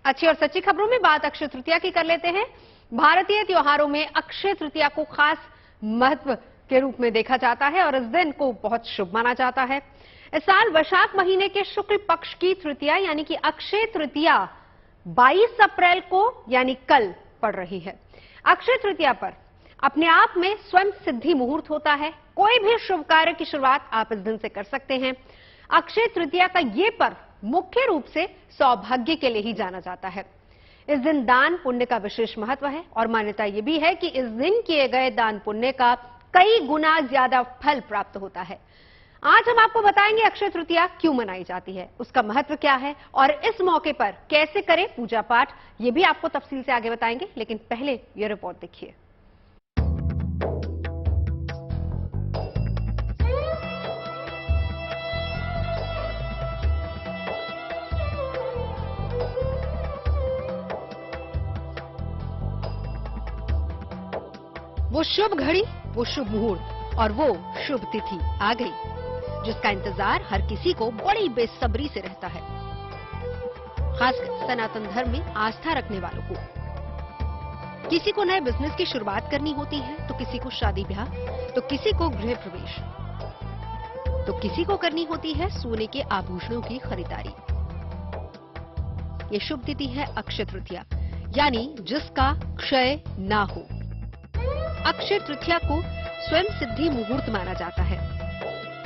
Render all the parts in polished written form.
अच्छी और सच्ची खबरों में बात अक्षय तृतीया की कर लेते हैं। भारतीय त्योहारों में अक्षय तृतीया को खास महत्व के रूप में देखा जाता है और इस दिन को बहुत शुभ माना जाता है। इस साल वैशाख महीने के शुक्ल पक्ष की तृतीया यानी कि अक्षय तृतीया 22 अप्रैल को यानी कल पड़ रही है। अक्षय तृतीया पर अपने आप में स्वयं सिद्धि मुहूर्त होता है। कोई भी शुभ कार्य की शुरुआत आप इस दिन से कर सकते हैं। अक्षय तृतीया का ये पर्व मुख्य रूप से सौभाग्य के लिए ही जाना जाता है। इस दिन दान पुण्य का विशेष महत्व है और मान्यता यह भी है कि इस दिन किए गए दान पुण्य का कई गुना ज्यादा फल प्राप्त होता है। आज हम आपको बताएंगे अक्षय तृतीया क्यों मनाई जाती है, उसका महत्व क्या है और इस मौके पर कैसे करें पूजा पाठ, ये भी आपको तफसील से आगे बताएंगे। लेकिन पहले यह रिपोर्ट देखिए। वो शुभ घड़ी, वो शुभ मुहूर्त और वो शुभ तिथि आ गई, जिसका इंतजार हर किसी को बड़ी बेसब्री से रहता है, खासकर सनातन धर्म में आस्था रखने वालों को। किसी को नए बिजनेस की शुरुआत करनी होती है, तो किसी को शादी ब्याह, तो किसी को गृह प्रवेश, तो किसी को करनी होती है सोने के आभूषणों की खरीदारी। ये शुभ तिथि है अक्षय तृतीया, यानी जिसका क्षय ना हो। अक्षय तृतीया को स्वयं सिद्धि मुहूर्त माना जाता है।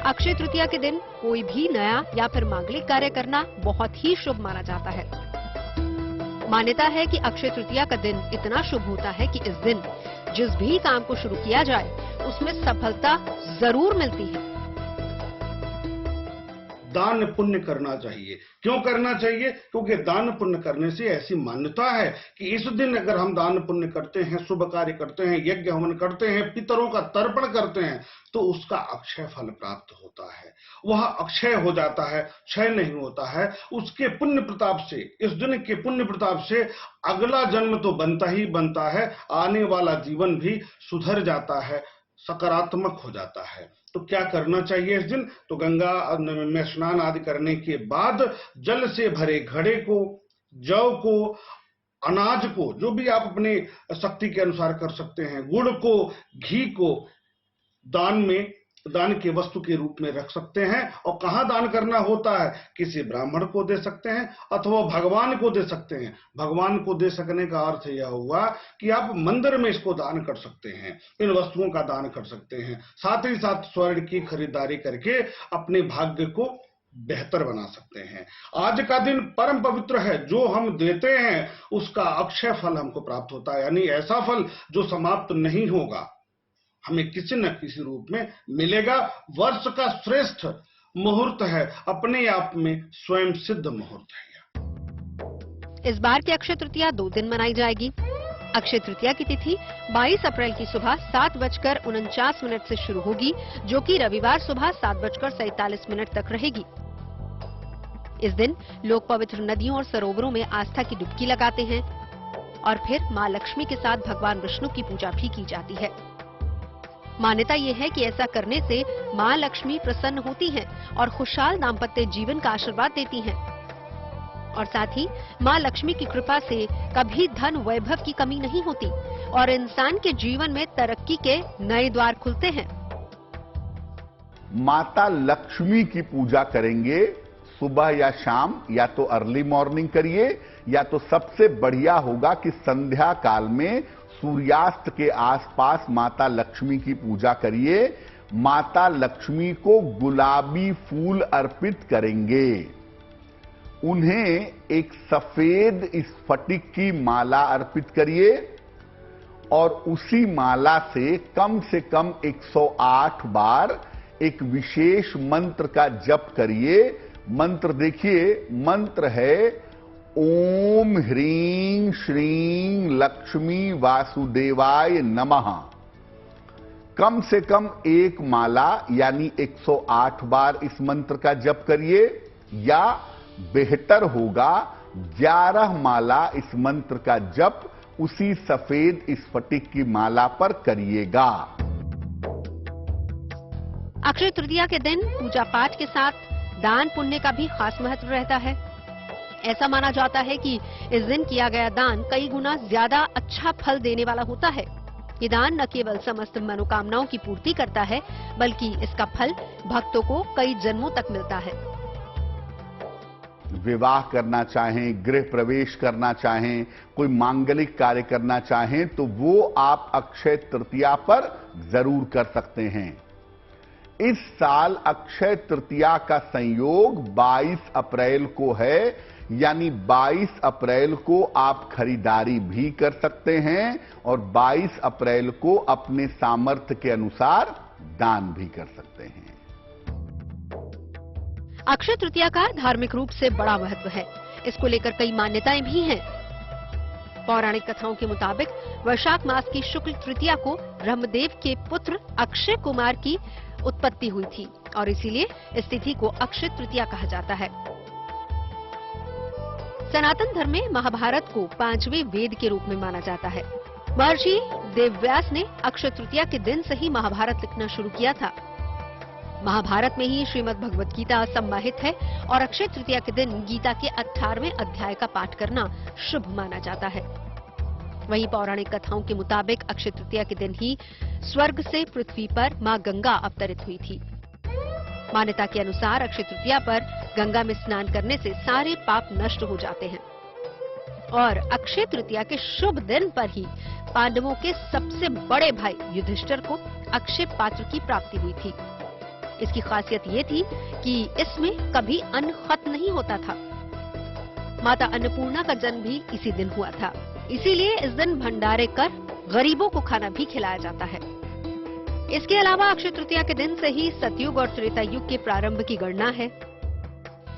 अक्षय तृतीया के दिन कोई भी नया या फिर मांगलिक कार्य करना बहुत ही शुभ माना जाता है। मान्यता है कि अक्षय तृतीया का दिन इतना शुभ होता है कि इस दिन जिस भी काम को शुरू किया जाए उसमें सफलता जरूर मिलती है। दान पुण्य करना चाहिए। क्यों करना चाहिए? क्योंकि दान पुण्य करने से ऐसी मान्यता है कि इस दिन अगर हम दान पुण्य करते हैं, शुभ कार्य करते हैं, यज्ञ हवन करते हैं, पितरों का तर्पण करते हैं, तो उसका अक्षय फल प्राप्त होता है। वह अक्षय हो जाता है, क्षय नहीं होता है। उसके पुण्य प्रताप से, इस दिन के पुण्य प्रताप से अगला जन्म तो बनता ही बनता है, आने वाला जीवन भी सुधर जाता है, सकारात्मक हो जाता है। तो क्या करना चाहिए इस दिन? तो गंगा में स्नान आदि करने के बाद जल से भरे घड़े को, जौ को, अनाज को, जो भी आप अपने शक्ति के अनुसार कर सकते हैं, गुड़ को, घी को दान के वस्तु के रूप में रख सकते हैं। और कहां दान करना होता है? किसी ब्राह्मण को दे सकते हैं अथवा भगवान को दे सकते हैं। भगवान को दे सकने का अर्थ यह हुआ कि आप मंदिर में इसको दान कर सकते हैं, इन वस्तुओं का दान कर सकते हैं। साथ ही साथ स्वर्ण की खरीदारी करके अपने भाग्य को बेहतर बना सकते हैं। आज का दिन परम पवित्र है। जो हम देते हैं उसका अक्षय फल हमको प्राप्त होता है, यानी ऐसा फल जो समाप्त नहीं होगा, हमें किसी न किसी रूप में मिलेगा। वर्ष का श्रेष्ठ मुहूर्त है, अपने आप में स्वयं सिद्ध मुहूर्त है। इस बार की अक्षय तृतीया 2 दिन मनाई जाएगी। अक्षय तृतीया की तिथि 22 अप्रैल की सुबह 7:49 से शुरू होगी, जो कि रविवार सुबह 7:47 तक रहेगी। इस दिन लोग पवित्र नदियों और सरोवरों में आस्था की डुबकी लगाते हैं और फिर मां लक्ष्मी के साथ भगवान विष्णु की पूजा भी की जाती है। मान्यता यह है कि ऐसा करने से मां लक्ष्मी प्रसन्न होती हैं और खुशहाल दाम्पत्य जीवन का आशीर्वाद देती हैं। और साथ ही मां लक्ष्मी की कृपा से कभी धन वैभव की कमी नहीं होती और इंसान के जीवन में तरक्की के नए द्वार खुलते हैं। माता लक्ष्मी की पूजा करेंगे सुबह या शाम, या तो अर्ली मॉर्निंग करिए, या तो सबसे बढ़िया होगा कि संध्या काल में सूर्यास्त के आसपास माता लक्ष्मी की पूजा करिए। माता लक्ष्मी को गुलाबी फूल अर्पित करेंगे। उन्हें एक सफेद स्फटिक की माला अर्पित करिए और उसी माला से कम 108 बार एक विशेष मंत्र का जप करिए। मंत्र देखिए, मंत्र है ओम ह्रीं श्रीं लक्ष्मी वासुदेवाय नमः। कम से कम एक माला यानी 108 बार इस मंत्र का जप करिए, या बेहतर होगा 11 माला इस मंत्र का जप उसी सफेद स्फटिक की माला पर करिएगा। अक्षय तृतीया के दिन पूजा पाठ के साथ दान पुण्य का भी खास महत्व रहता है। ऐसा माना जाता है कि इस दिन किया गया दान कई गुना ज्यादा अच्छा फल देने वाला होता है। ये दान न केवल समस्त मनोकामनाओं की पूर्ति करता है, बल्कि इसका फल भक्तों को कई जन्मों तक मिलता है। विवाह करना चाहें, गृह प्रवेश करना चाहें, कोई मांगलिक कार्य करना चाहें, तो वो आप अक्षय तृतीया पर जरूर कर सकते हैं। इस साल अक्षय तृतीया का संयोग 22 अप्रैल को है, यानी 22 अप्रैल को आप खरीदारी भी कर सकते हैं और 22 अप्रैल को अपने सामर्थ्य के अनुसार दान भी कर सकते हैं। अक्षय तृतीया का धार्मिक रूप से बड़ा महत्व है। इसको लेकर कई मान्यताएं भी हैं। पौराणिक कथाओं के मुताबिक वैशाख मास की शुक्ल तृतीया को ब्रह्मदेव के पुत्र अक्षय कुमार की उत्पत्ति हुई थी और इसीलिए इस तिथि को अक्षय तृतीया कहा जाता है। सनातन धर्म में महाभारत को 5वें वेद के रूप में माना जाता है। महर्षि वेदव्यास ने अक्षय तृतीया के दिन से ही महाभारत लिखना शुरू किया था। महाभारत में ही श्रीमद् भगवत गीता समाहित है और अक्षय तृतीया के दिन गीता के 18वें अध्याय का पाठ करना शुभ माना जाता है। वहीं पौराणिक कथाओं के मुताबिक अक्षय तृतीया के दिन ही स्वर्ग से पृथ्वी पर मां गंगा अवतरित हुई थी। मान्यता के अनुसार अक्षय तृतीया पर गंगा में स्नान करने से सारे पाप नष्ट हो जाते हैं और अक्षय तृतीया के शुभ दिन पर ही पांडवों के सबसे बड़े भाई युधिष्ठिर को अक्षय पात्र की प्राप्ति हुई थी। इसकी खासियत ये थी कि इसमें कभी अन्न खत्म नहीं होता था। माता अन्नपूर्णा का जन्म भी इसी दिन हुआ था, इसीलिए इस दिन भंडारे कर गरीबों को खाना भी खिलाया जाता है। इसके अलावा अक्षय तृतीया के दिन से ही सतयुग और त्रेता युग के प्रारंभ की गणना है।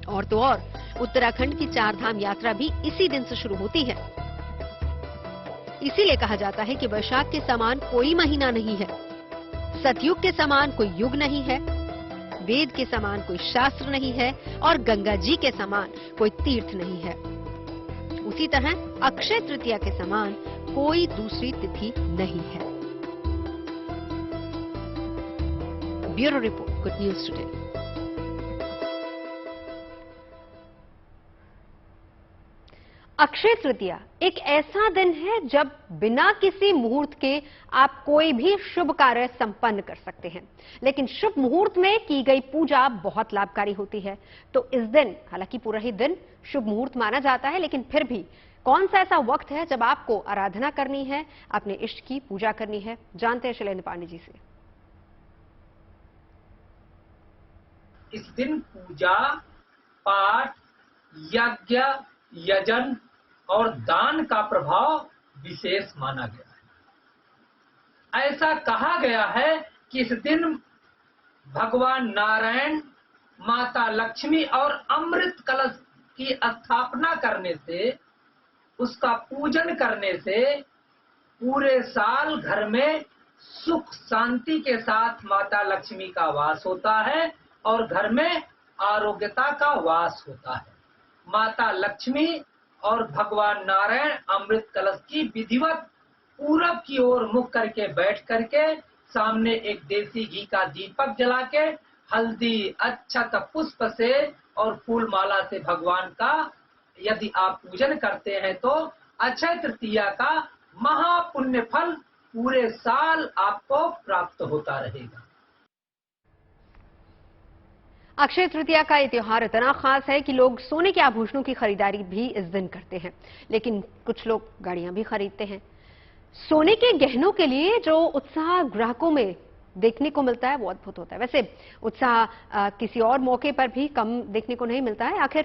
और तो और उत्तराखंड की 4 धाम यात्रा भी इसी दिन से शुरू होती है। इसीलिए कहा जाता है कि वैशाख के समान कोई महीना नहीं है, सतयुग के समान कोई युग नहीं है, वेद के समान कोई शास्त्र नहीं है और गंगा जी के समान कोई तीर्थ नहीं है। उसी तरह अक्षय तृतीया के समान कोई दूसरी तिथि नहीं है। Bureau report, good news today. Akshaya Tritiya एक ऐसा दिन है जब बिना किसी मुहूर्त के आप कोई भी शुभ कार्य संपन्न कर सकते हैं। लेकिन शुभ मुहूर्त में की गई पूजा बहुत लाभकारी होती है। तो इस दिन, हालांकि पूरा ही दिन शुभ मुहूर्त माना जाता है, लेकिन फिर भी कौन सा ऐसा वक्त है जब आपको आराधना करनी है, अपने इष्ट की पूजा करनी है? जानते हैं शैलेंद्र पांडे जी से। इस दिन पूजा, पाठ, यज्ञ, यजन और दान का प्रभाव विशेष माना गया है। ऐसा कहा गया है कि इस दिन भगवान नारायण, माता लक्ष्मी और अमृत कलश की स्थापना करने से, उसका पूजन करने से पूरे साल घर में सुख शांति के साथ माता लक्ष्मी का वास होता है और घर में आरोग्यता का वास होता है। माता लक्ष्मी और भगवान नारायण अमृत कलश की विधिवत पूरब की ओर मुख करके बैठ करके सामने एक देसी घी का दीपक जला के हल्दी, अक्षत, पुष्प से और फूल माला से भगवान का यदि आप पूजन करते हैं तो अक्षय तृतीया का महापुण्य फल पूरे साल आपको प्राप्त होता रहेगा। अक्षय तृतीया का ये त्योहार इतना खास है कि लोग सोने के आभूषणों की खरीदारी भी इस दिन करते हैं, लेकिन कुछ लोग गाड़ियां भी खरीदते हैं। सोने के गहनों के लिए जो उत्साह ग्राहकों में देखने को मिलता है वो अद्भुत होता है। वैसे उत्साह किसी और मौके पर भी कम देखने को नहीं मिलता है। आखिर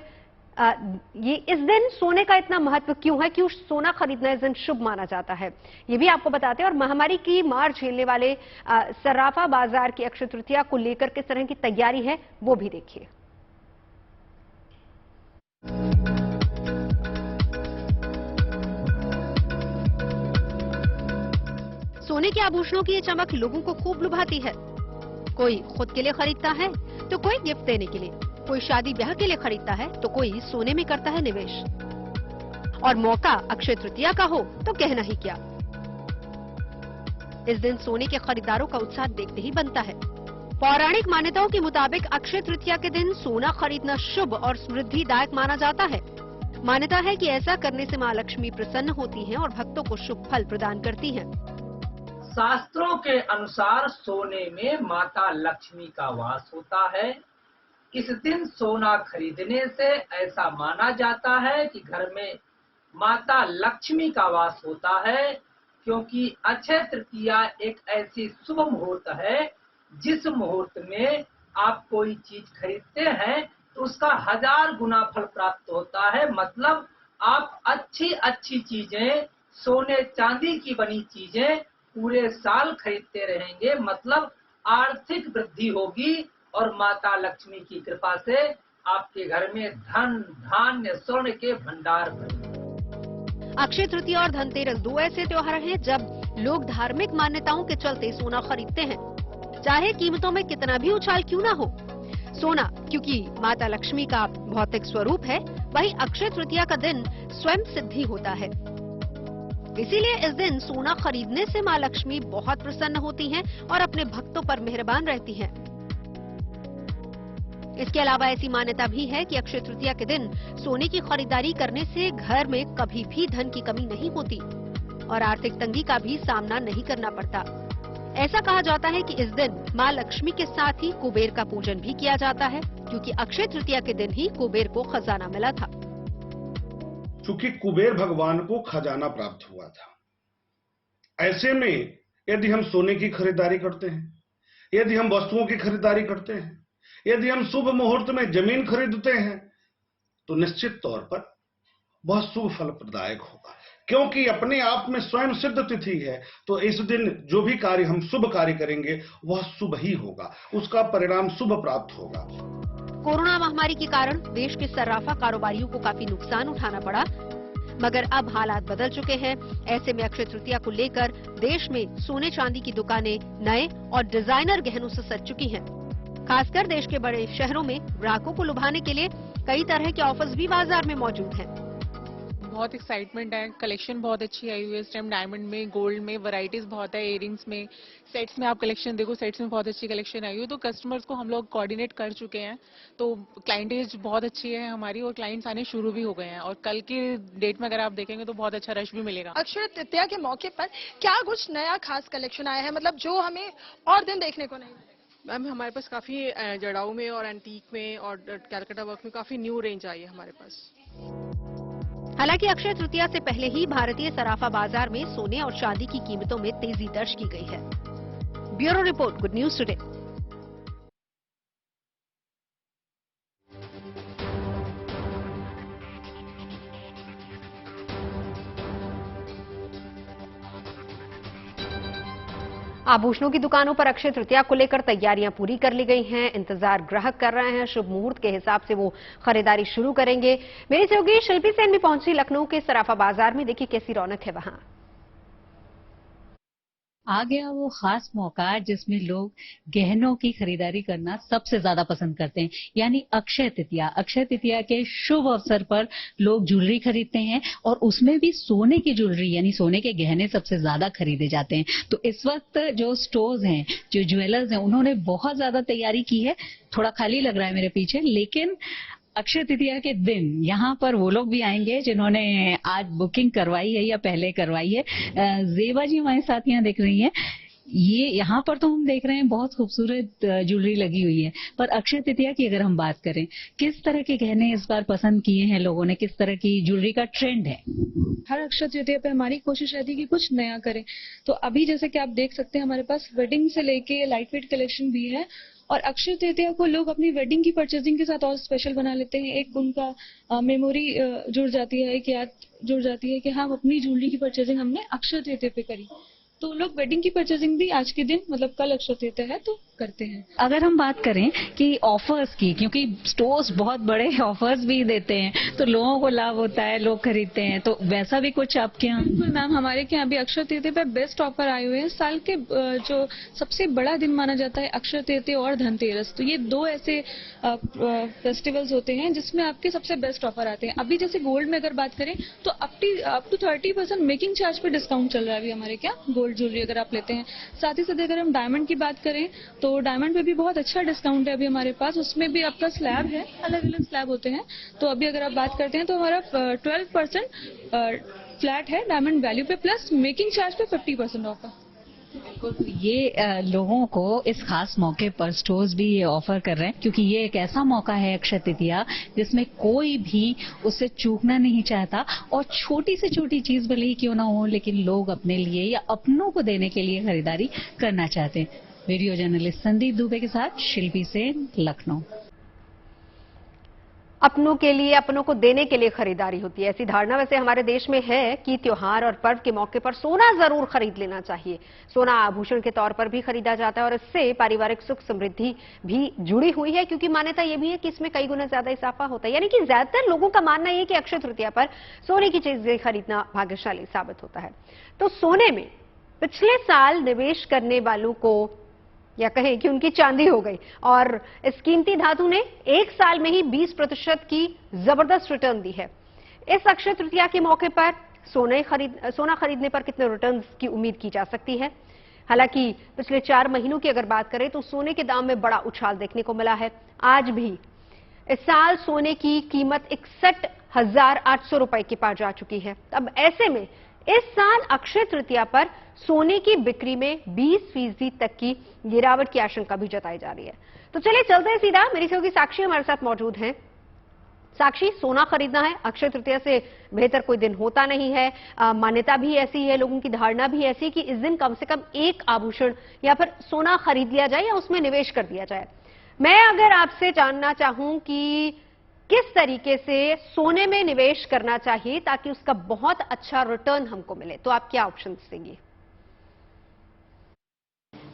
ये इस दिन सोने का इतना महत्व क्यों है, क्यों सोना खरीदना इस दिन शुभ माना जाता है, ये भी आपको बताते हैं। और महामारी की मार झेलने वाले सर्राफा बाजार की अक्षय तृतीया को लेकर किस तरह की तैयारी है वो भी देखिए। सोने के आभूषणों की ये चमक लोगों को खूब लुभाती है। कोई खुद के लिए खरीदता है तो कोई गिफ्ट देने के लिए, कोई शादी ब्याह के लिए खरीदता है तो कोई सोने में करता है निवेश। और मौका अक्षय तृतीया का हो तो कहना ही क्या। इस दिन सोने के खरीदारों का उत्साह देखते ही बनता है। पौराणिक मान्यताओं के मुताबिक अक्षय तृतीया के दिन सोना खरीदना शुभ और समृद्धिदायक माना जाता है। मान्यता है कि ऐसा करने से मां लक्ष्मी प्रसन्न होती हैं और भक्तों को शुभ फल प्रदान करती हैं। शास्त्रों के अनुसार सोने में माता लक्ष्मी का वास होता है। इस दिन सोना खरीदने से ऐसा माना जाता है कि घर में माता लक्ष्मी का वास होता है, क्योंकि अक्षय तृतीया एक ऐसी शुभ मुहूर्त है जिस मुहूर्त में आप कोई चीज खरीदते हैं तो उसका 1000 गुना फल प्राप्त होता है। मतलब आप अच्छी अच्छी चीजें, सोने चांदी की बनी चीजें पूरे साल खरीदते रहेंगे, मतलब आर्थिक वृद्धि होगी और माता लक्ष्मी की कृपा से आपके घर में धन धान्य स्वर्ण के भंडार भरेंगे। अक्षय तृतीया और धनतेरस दो ऐसे त्योहार हैं जब लोग धार्मिक मान्यताओं के चलते सोना खरीदते हैं, चाहे कीमतों में कितना भी उछाल क्यों ना हो। सोना क्योंकि माता लक्ष्मी का भौतिक स्वरूप है, वहीं अक्षय तृतीया का दिन स्वयं सिद्धि होता है। इसीलिए इस दिन सोना खरीदने से मां लक्ष्मी बहुत प्रसन्न होती हैं और अपने भक्तों पर मेहरबान रहती हैं। इसके अलावा ऐसी मान्यता भी है कि अक्षय तृतीया के दिन सोने की खरीदारी करने से घर में कभी भी धन की कमी नहीं होती और आर्थिक तंगी का भी सामना नहीं करना पड़ता। ऐसा कहा जाता है कि इस दिन मां लक्ष्मी के साथ ही कुबेर का पूजन भी किया जाता है, क्योंकि अक्षय तृतीया के दिन ही कुबेर को खजाना मिला था। चूंकि कुबेर भगवान को खजाना प्राप्त हुआ था, ऐसे में यदि हम सोने की खरीदारी करते हैं, यदि हम वस्तुओं की खरीदारी करते हैं, यदि हम शुभ मुहूर्त में जमीन खरीदते हैं, तो निश्चित तौर पर वह शुभ फल प्रदायक होगा, क्योंकि अपने आप में स्वयं सिद्ध तिथि है। तो इस दिन जो भी कार्य हम शुभ कार्य करेंगे वह शुभ ही होगा, उसका परिणाम शुभ प्राप्त होगा। कोरोना महामारी के कारण देश के सर्राफा कारोबारियों को काफी नुकसान उठाना पड़ा, मगर अब हालात बदल चुके हैं। ऐसे में अक्षय तृतीया को लेकर देश में सोने चांदी की दुकानें नए और डिजाइनर गहनों से सज चुकी हैं। खासकर देश के बड़े शहरों में ग्राहकों को लुभाने के लिए कई तरह के ऑफर्स भी बाजार में मौजूद हैं। बहुत एक्साइटमेंट है, कलेक्शन बहुत अच्छी आई हुई है इस टाइम। डायमंड में, गोल्ड में वैरायटीज बहुत है, इयरिंग्स में, सेट्स में आप कलेक्शन देखो, सेट्स में बहुत अच्छी कलेक्शन आई हुई है। तो कस्टमर्स को हम लोग कोऑर्डिनेट कर चुके हैं, तो क्लाइंटेज बहुत अच्छी है हमारी और क्लाइंट्स आने शुरू भी हो गए हैं। और कल की डेट में अगर आप देखेंगे तो बहुत अच्छा रश भी मिलेगा। अक्षय तृतीया के मौके पर क्या कुछ नया खास कलेक्शन आया है, मतलब जो हमें और दिन देखने को नहीं मिलेगा? मैम हमारे पास काफी जड़ाऊ में और एंटीक में और कैलकाटा वर्क में काफी न्यू रेंज आई है हमारे पास। हालांकि अक्षय तृतीया से पहले ही भारतीय सराफा बाजार में सोने और चांदी की कीमतों में तेजी दर्ज की गई है। Bureau report, good news today. आभूषणों की दुकानों पर अक्षय तृतीया को लेकर तैयारियां पूरी कर ली गई हैं। इंतजार ग्राहक कर रहे हैं, शुभ मुहूर्त के हिसाब से वो खरीदारी शुरू करेंगे। मेरी सहयोगी शिल्पी सेन भी पहुंची लखनऊ के सराफा बाजार में, देखिए कैसी रौनक है वहां। आ गया वो खास मौका जिसमें लोग गहनों की खरीदारी करना सबसे ज्यादा पसंद करते हैं, यानी अक्षय तृतीया। अक्षय तृतीया के शुभ अवसर पर लोग ज्वेलरी खरीदते हैं और उसमें भी सोने की ज्वेलरी यानी सोने के गहने सबसे ज्यादा खरीदे जाते हैं। तो इस वक्त जो स्टोर्स हैं, जो ज्वेलर्स हैं, उन्होंने बहुत ज्यादा तैयारी की है। थोड़ा खाली लग रहा है मेरे पीछे, लेकिन अक्षय तृतीया के दिन यहाँ पर वो लोग भी आएंगे जिन्होंने आज बुकिंग करवाई है या पहले करवाई है। जेबा जी हमारे साथ यहाँ देख रही हैं। ये यहाँ पर तो हम देख रहे हैं बहुत खूबसूरत ज्वेलरी लगी हुई है, पर अक्षय तृतीया की अगर हम बात करें, किस तरह के गहने इस बार पसंद किए हैं लोगों ने, किस तरह की ज्वेलरी का ट्रेंड है? हर अक्षय तृतीया पे हमारी कोशिश रहती है कि कुछ नया करें। तो अभी जैसे कि आप देख सकते हैं हमारे पास वेडिंग से लेके लाइट वेट कलेक्शन भी है और अक्षय तृतीया को लोग अपनी वेडिंग की परचेजिंग के साथ और स्पेशल बना लेते हैं। एक उनका मेमोरी जुड़ जाती है, एक याद जुड़ जाती है कि हाँ अपनी ज्वेलरी की परचेजिंग हमने अक्षय तृतीया पे करी। तो लोग वेडिंग की परचेजिंग भी आज के दिन, मतलब कल अक्षय तृतीया है, तो करते हैं। अगर हम बात करें कि ऑफर्स की, क्योंकि स्टोर्स बहुत बड़े ऑफर्स भी देते हैं तो लोगों को लाभ होता है, लोग खरीदते हैं, तो वैसा भी कुछ आपके यहाँ? बिल्कुल मैम, हमारे के यहाँ भी अक्षय तृतीया पे बेस्ट ऑफर आए हुए हैं। साल के जो सबसे बड़ा दिन माना जाता है अक्षय तृतीया और धनतेरस, तो ये दो ऐसे फेस्टिवल्स होते हैं जिसमें आपके सबसे बेस्ट ऑफर आते हैं। अभी जैसे गोल्ड में अगर बात करें तो अप टू 30% मेकिंग चार्ज पे डिस्काउंट चल रहा है अभी हमारे क्या गोल्ड ज्वेलरी अगर आप लेते हैं। साथ ही साथ अगर हम डायमंड की बात करें तो डायमंड पे भी बहुत अच्छा डिस्काउंट है अभी हमारे पास। उसमें भी आपका स्लैब है, अलग अलग स्लैब होते हैं। तो अभी अगर आप बात करते हैं तो हमारा 12% फ्लैट है डायमंड वैल्यू पे, प्लस मेकिंग चार्ज पे 50% ऑफ है। बिल्कुल, ये लोगों को इस खास मौके पर स्टोर्स भी ये ऑफर कर रहे हैं, क्योंकि ये एक ऐसा मौका है अक्षय तृतीया जिसमें कोई भी उससे चूकना नहीं चाहता, और छोटी से छोटी चीज भले ही क्यों ना हो, लेकिन लोग अपने लिए या अपनों को देने के लिए खरीदारी करना चाहते हैं। वीडियो जर्नलिस्ट संदीप दुबे के साथ शिल्पी सेन, लखनऊ। अपनों के लिए, अपनों को देने के लिए खरीदारी होती है, ऐसी धारणा वैसे हमारे देश में है कि त्योहार और पर्व के मौके पर सोना जरूर खरीद लेना चाहिए। सोना आभूषण के तौर पर भी खरीदा जाता है और इससे पारिवारिक सुख समृद्धि भी जुड़ी हुई है, क्योंकि मान्यता यह भी है कि इसमें कई गुना ज्यादा इजाफा होता है। यानी कि ज्यादातर लोगों का मानना यह है कि अक्षय तृतीया पर सोने की चीजें खरीदना भाग्यशाली साबित होता है। तो सोने में पिछले साल निवेश करने वालों को, या कहें कि उनकी चांदी हो गई, और इस कीमती धातु ने एक साल में ही 20% की जबरदस्त रिटर्न दी है। इस अक्षय तृतीया के मौके पर सोना खरीदने पर कितने रिटर्न की उम्मीद की जा सकती है? हालांकि पिछले 4 महीनों की अगर बात करें तो सोने के दाम में बड़ा उछाल देखने को मिला है। आज भी इस साल सोने की कीमत 61,800 रुपए के पार जा चुकी है। अब ऐसे में इस साल अक्षय तृतीया पर सोने की बिक्री में 20% तक की गिरावट की आशंका भी जताई जा रही है। तो चलिए चलते हैं सीधा, मेरी सहयोगी साक्षी हमारे साथ मौजूद हैं। साक्षी, सोना खरीदना है, अक्षय तृतीया से बेहतर कोई दिन होता नहीं है। मान्यता भी ऐसी है, लोगों की धारणा भी ऐसी कि इस दिन कम से कम एक आभूषण या फिर सोना खरीद लिया जाए या उसमें निवेश कर दिया जाए। मैं अगर आपसे जानना चाहूं कि किस तरीके से सोने में निवेश करना चाहिए ताकि उसका बहुत अच्छा रिटर्न हमको मिले, तो आप क्या ऑप्शन देंगे?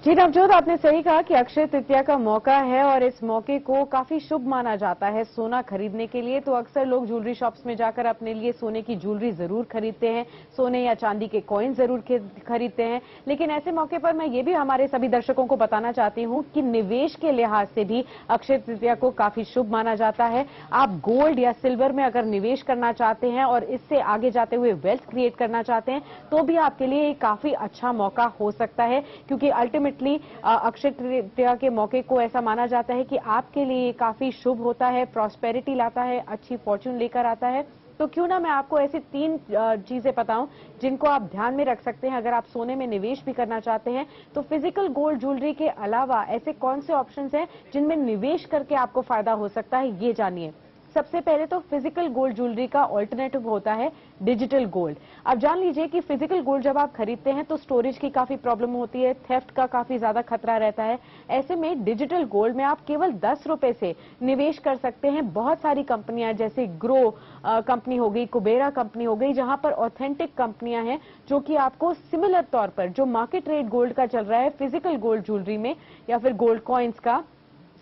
जी नवजोत, आपने सही कहा कि अक्षय तृतीया का मौका है और इस मौके को काफी शुभ माना जाता है सोना खरीदने के लिए। तो अक्सर लोग ज्वेलरी शॉप्स में जाकर अपने लिए सोने की ज्वेलरी जरूर खरीदते हैं, सोने या चांदी के कॉइन जरूर खरीदते हैं। लेकिन ऐसे मौके पर मैं ये भी हमारे सभी दर्शकों को बताना चाहती हूँ कि निवेश के लिहाज से भी अक्षय तृतीया को काफी शुभ माना जाता है। आप गोल्ड या सिल्वर में अगर निवेश करना चाहते हैं और इससे आगे जाते हुए वेल्थ क्रिएट करना चाहते हैं तो भी आपके लिए काफी अच्छा मौका हो सकता है, क्योंकि अल्टीमेटली अक्षय तृतीया के मौके को ऐसा माना जाता है कि आपके लिए काफी शुभ होता है, प्रॉस्पेरिटी लाता है, अच्छी फॉर्च्यून लेकर आता है। तो क्यों ना मैं आपको ऐसी 3 चीजें बताऊं जिनको आप ध्यान में रख सकते हैं अगर आप सोने में निवेश भी करना चाहते हैं। तो फिजिकल गोल्ड ज्वेलरी के अलावा ऐसे कौन से ऑप्शंस हैं जिनमें निवेश करके आपको फायदा हो सकता है, ये जानिए। सबसे पहले तो फिजिकल गोल्ड ज्वेलरी का ऑल्टरनेटिव होता है डिजिटल गोल्ड। अब जान लीजिए कि फिजिकल गोल्ड जब आप खरीदते हैं तो स्टोरेज की काफी प्रॉब्लम होती है, थेफ्ट का काफी ज्यादा खतरा रहता है। ऐसे में डिजिटल गोल्ड में आप केवल 10 रुपए से निवेश कर सकते हैं। बहुत सारी कंपनियां जैसे ग्रो कंपनी हो गई, कुबेरा कंपनी हो गई, जहां पर ऑथेंटिक कंपनियां हैं जो कि आपको सिमिलर तौर पर जो मार्केट रेट गोल्ड का चल रहा है फिजिकल गोल्ड ज्वेलरी में या फिर गोल्ड कॉइन्स का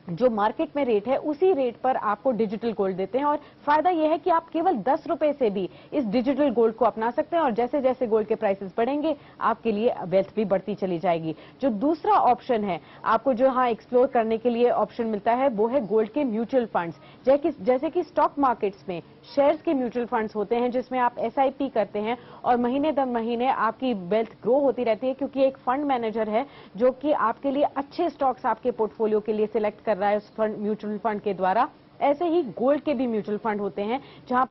जो मार्केट में रेट है उसी रेट पर आपको डिजिटल गोल्ड देते हैं। और फायदा यह है कि आप केवल 10 रुपए से भी इस डिजिटल गोल्ड को अपना सकते हैं और जैसे जैसे गोल्ड के प्राइसेस बढ़ेंगे आपके लिए वेल्थ भी बढ़ती चली जाएगी। जो दूसरा ऑप्शन है आपको जो यहाँ एक्सप्लोर करने के लिए ऑप्शन मिलता है वो है गोल्ड के म्यूचुअल फंड्स। जैसे कि स्टॉक मार्केट्स में शेयर्स के म्यूचुअल फंड्स होते हैं जिसमें आप SIP करते हैं और महीने दर महीने आपकी वेल्थ ग्रो होती रहती है, क्योंकि एक फंड मैनेजर है जो कि आपके लिए अच्छे स्टॉक्स आपके पोर्टफोलियो के लिए सिलेक्ट कर रहा है उस फंड म्यूचुअल फंड के द्वारा। ऐसे ही गोल्ड के भी म्यूचुअल फंड होते हैं जहां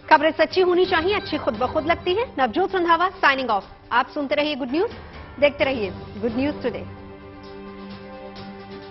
खबरें सच्ची होनी चाहिए, अच्छी खुद ब खुद लगती है। Navjot Randhawa signing off. आप सुनते रहिए गुड न्यूज, देखते रहिए गुड न्यूज टुडे।